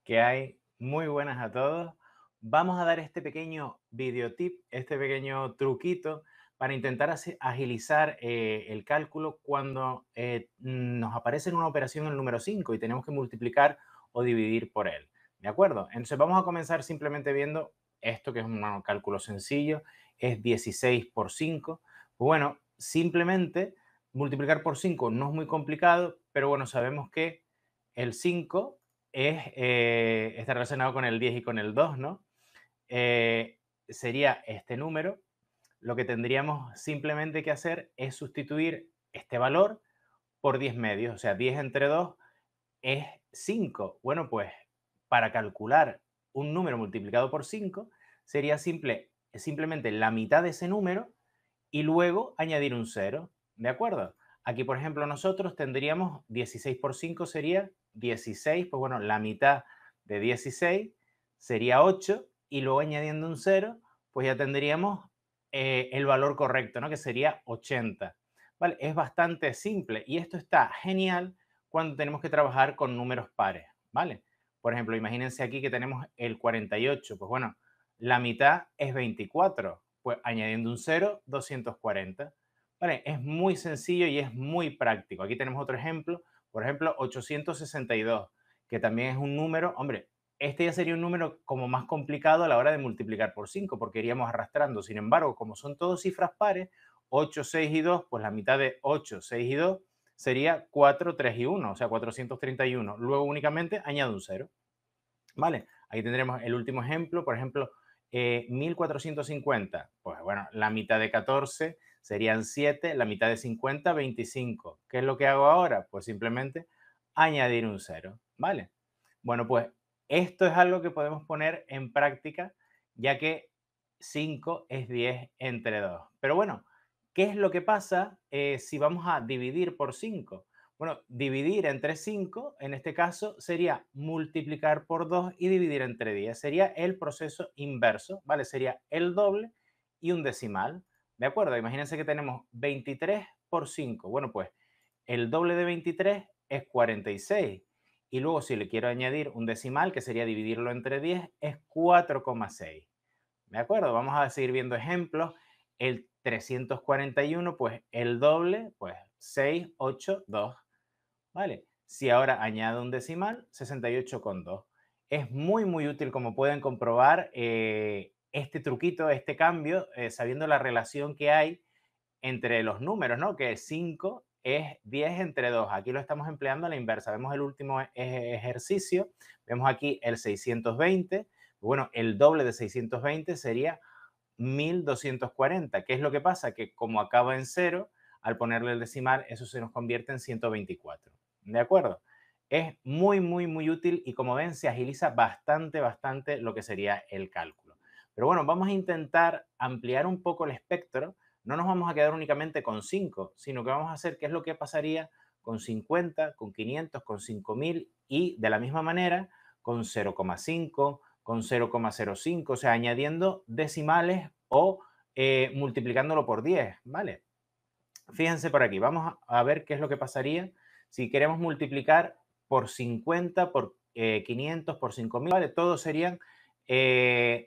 ¿Qué hay? Muy buenas a todos. Vamos a dar este pequeño video tip, este pequeño truquito para intentar agilizar el cálculo cuando nos aparece en una operación el número 5 y tenemos que multiplicar o dividir por él. ¿De acuerdo? Entonces vamos a comenzar simplemente viendo esto que es un cálculo sencillo, es 16 por 5. Pues bueno, simplemente multiplicar por 5 no es muy complicado, pero bueno, sabemos que el 5 está relacionado con el 10 y con el 2, ¿no? Sería este número. Lo que tendríamos simplemente que hacer es sustituir este valor por 10 medios, o sea, 10 entre 2 es 5. Bueno, pues para calcular un número multiplicado por 5 sería simplemente la mitad de ese número y luego añadir un cero, ¿de acuerdo? Aquí, por ejemplo, nosotros tendríamos 16 por 5 sería 16, pues bueno, la mitad de 16 sería 8 y luego añadiendo un cero, pues ya tendríamos el valor correcto, ¿no? Que sería 80. ¿Vale? Es bastante simple y esto está genial cuando tenemos que trabajar con números pares, ¿vale? Por ejemplo, imagínense aquí que tenemos el 48, pues bueno, la mitad es 24, pues añadiendo un cero, 240. Vale, es muy sencillo y es muy práctico. Aquí tenemos otro ejemplo, por ejemplo, 862, que también es un número, hombre, este ya sería un número como más complicado a la hora de multiplicar por 5, porque iríamos arrastrando. Sin embargo, como son todos cifras pares, 8, 6 y 2, pues la mitad de 8, 6 y 2 sería 4, 3 y 1, o sea, 431. Luego únicamente añado un cero. ¿Vale? Ahí tendremos el último ejemplo, por ejemplo, 1450. Pues bueno, la mitad de 14 serían 7, la mitad de 50, 25. ¿Qué es lo que hago ahora? Pues simplemente añadir un cero, ¿vale? Bueno, pues esto es algo que podemos poner en práctica, ya que 5 es 10 entre 2. Pero bueno, ¿qué es lo que pasa si vamos a dividir por 5? Bueno, dividir entre 5, en este caso, sería multiplicar por 2 y dividir entre 10. Sería el proceso inverso, ¿vale? Sería el doble y un decimal. ¿De acuerdo? Imagínense que tenemos 23 por 5. Bueno, pues el doble de 23 es 46. Y luego, si le quiero añadir un decimal, que sería dividirlo entre 10, es 4,6. ¿De acuerdo? Vamos a seguir viendo ejemplos. El 341, pues el doble, pues 6, 8, 2. ¿Vale? Si ahora añado un decimal, 68,2. Es muy, muy útil, como pueden comprobar, este truquito, este cambio, sabiendo la relación que hay entre los números, ¿no? Que 5 es 10 entre 2. Aquí lo estamos empleando a la inversa. Vemos el último ejercicio, vemos aquí el 620. Bueno, el doble de 620 sería 1240. ¿Qué es lo que pasa? Que como acaba en cero, al ponerle el decimal, eso se nos convierte en 124. ¿De acuerdo? Es muy, muy, muy útil y como ven, se agiliza bastante, bastante lo que sería el cálculo. Pero bueno, vamos a intentar ampliar un poco el espectro. No nos vamos a quedar únicamente con 5, sino que vamos a hacer qué es lo que pasaría con 50, con 500, con 5000 y de la misma manera con 0,5, con 0,05, o sea, añadiendo decimales o multiplicándolo por 10, ¿vale? Fíjense por aquí, vamos a ver qué es lo que pasaría si queremos multiplicar por 50, por 500, por 5000, ¿vale? Todos serían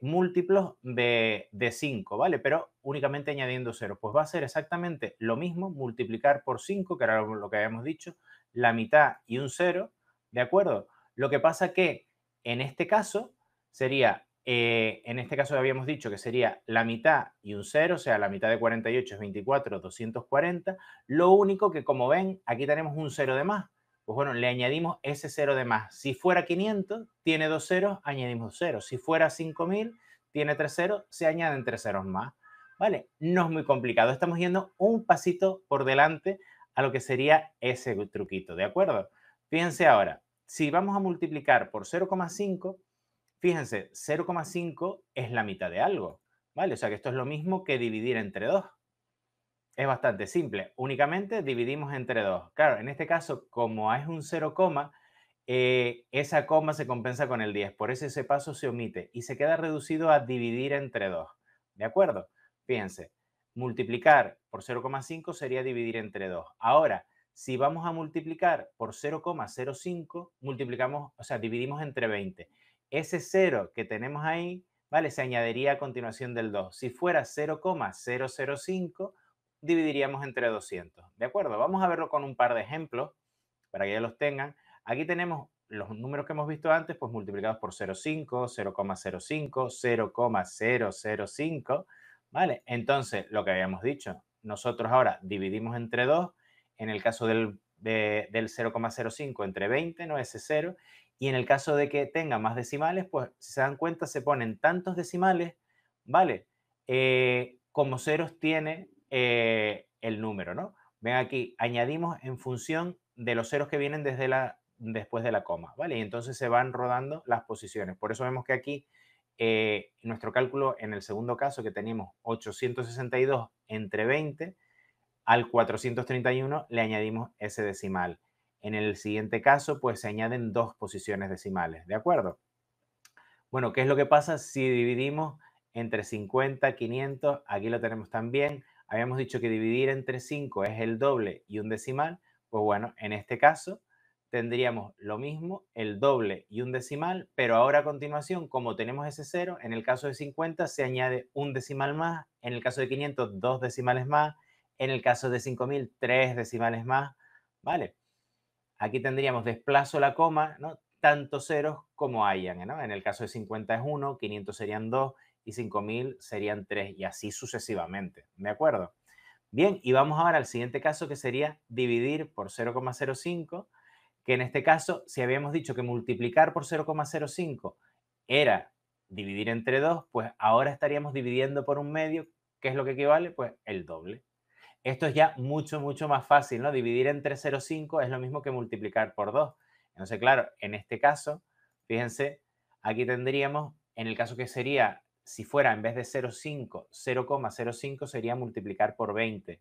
múltiplos de 5, ¿vale? Pero únicamente añadiendo cero. Pues va a ser exactamente lo mismo multiplicar por 5, que era lo que habíamos dicho, la mitad y un cero, ¿de acuerdo? Lo que pasa que en este caso sería, en este caso habíamos dicho que sería la mitad y un cero, o sea, la mitad de 48 es 24, 240. Lo único que, como ven, aquí tenemos un cero de más. Pues bueno, le añadimos ese cero de más. Si fuera 500, tiene dos ceros, añadimos cero. Si fuera 5000, tiene tres ceros, se añaden tres ceros más. ¿Vale? No es muy complicado. Estamos yendo un pasito por delante a lo que sería ese truquito, ¿de acuerdo? Fíjense ahora, si vamos a multiplicar por 0,5, fíjense, 0,5 es la mitad de algo, ¿vale? O sea que esto es lo mismo que dividir entre 2. Es bastante simple, únicamente dividimos entre 2. Claro, en este caso, como es un 0, esa coma se compensa con el 10, por eso ese paso se omite y se queda reducido a dividir entre 2. ¿De acuerdo? Fíjense, multiplicar por 0,5 sería dividir entre 2. Ahora, si vamos a multiplicar por 0,05, multiplicamos, o sea, dividimos entre 20. Ese 0 que tenemos ahí, ¿vale? Se añadiría a continuación del 2. Si fuera 0,005, dividiríamos entre 200. ¿De acuerdo? Vamos a verlo con un par de ejemplos para que ya los tengan. Aquí tenemos los números que hemos visto antes, pues multiplicados por 0,5, 0,05, 0,005, ¿vale? Entonces, lo que habíamos dicho, nosotros ahora dividimos entre 2, en el caso del 0,05 entre 20, ¿no? Ese 0, y en el caso de que tenga más decimales, pues si se dan cuenta se ponen tantos decimales, ¿vale? Como ceros tiene el número, ¿no? Ven aquí, añadimos en función de los ceros que vienen después de la coma, ¿vale? Y entonces se van rodando las posiciones. Por eso vemos que aquí nuestro cálculo en el segundo caso que teníamos 862 entre 20, al 431 le añadimos ese decimal. En el siguiente caso, pues se añaden dos posiciones decimales, ¿de acuerdo? Bueno, ¿qué es lo que pasa si dividimos entre 50, 500? Aquí lo tenemos también. Habíamos dicho que dividir entre 5 es el doble y un decimal. Pues bueno, en este caso tendríamos lo mismo, el doble y un decimal, pero ahora a continuación, como tenemos ese 0, en el caso de 50 se añade un decimal más, en el caso de 500 dos decimales más, en el caso de 5000 tres decimales más, ¿vale? Aquí tendríamos desplazo la coma, ¿no? Tantos ceros como hayan, ¿no? En el caso de 50 es 1, 500 serían 2 y 5000 serían 3 y así sucesivamente, ¿de acuerdo? Bien, y vamos ahora al siguiente caso que sería dividir por 0,05, que en este caso, si habíamos dicho que multiplicar por 0,05 era dividir entre 2, pues ahora estaríamos dividiendo por un medio, ¿qué es lo que equivale? Pues el doble. Esto es ya mucho, mucho más fácil, ¿no? Dividir entre 0,5 es lo mismo que multiplicar por 2. Entonces, claro, en este caso, fíjense, aquí tendríamos, en el caso que sería, si fuera en vez de 0,5, 0,05 sería multiplicar por 20.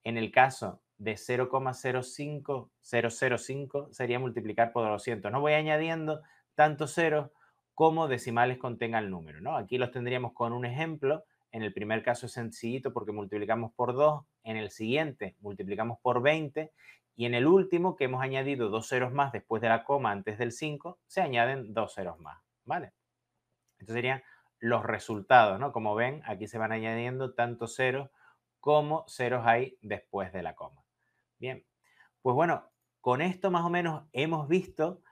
En el caso de 0,05005 sería multiplicar por 200. No voy añadiendo tantos ceros como decimales contenga el número, ¿no? Aquí los tendríamos con un ejemplo. En el primer caso es sencillito porque multiplicamos por 2, en el siguiente multiplicamos por 20 y en el último, que hemos añadido dos ceros más después de la coma antes del 5, se añaden dos ceros más, ¿vale? Estos serían los resultados, ¿no? Como ven, aquí se van añadiendo tantos ceros como ceros hay después de la coma. Bien, pues bueno, con esto más o menos hemos visto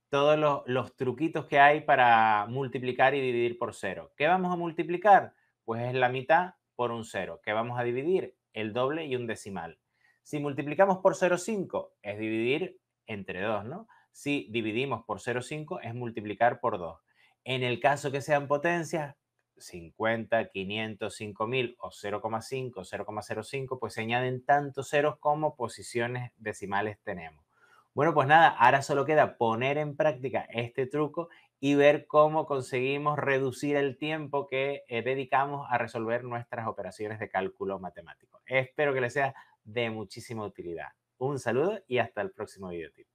todos los truquitos que hay para multiplicar y dividir por cero. ¿Qué vamos a multiplicar? Pues es la mitad por un cero. ¿Qué vamos a dividir? El doble y un decimal. Si multiplicamos por 0,5 es dividir entre 2, ¿no? Si dividimos por 0,5 es multiplicar por 2. En el caso que sean potencias, 50, 500, 5000 o 0,5, 0,05, pues se añaden tantos ceros como posiciones decimales tenemos. Bueno, pues nada, ahora solo queda poner en práctica este truco y ver cómo conseguimos reducir el tiempo que dedicamos a resolver nuestras operaciones de cálculo matemático. Espero que les sea de muchísima utilidad. Un saludo y hasta el próximo video tip.